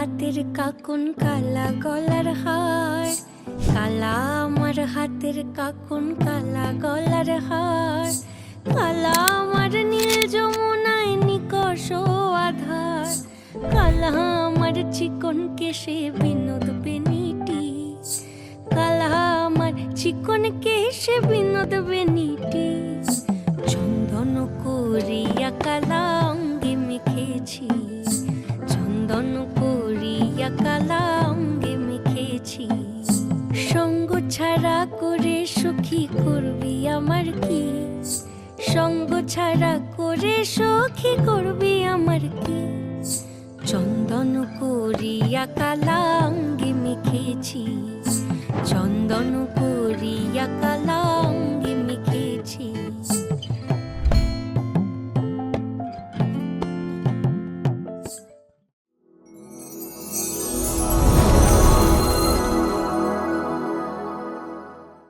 হাতের কাকুন কালা গলার হার, কালা আমার হাতের কাকুন কালা গলার হার, কালা আমার নীল যমুনায় নিকষ আধার, কালা আমার চিকন কেশে বিনোদ বেনিটি, কালা আমার চিকন কেশে বিনোদ বেনিটি, চন্দন করিয়া কালা অঙ্গে মেখেছি, চন্দন করিয়া কালা অঙ্গে মেখেছি। সঙ্গ ছাড়া করে সখী করবি আমার কি, সঙ্গ ছাড়া করে সখী করবি আমার কি, চন্দন করিয়া কালা অঙ্গে মেখেছি,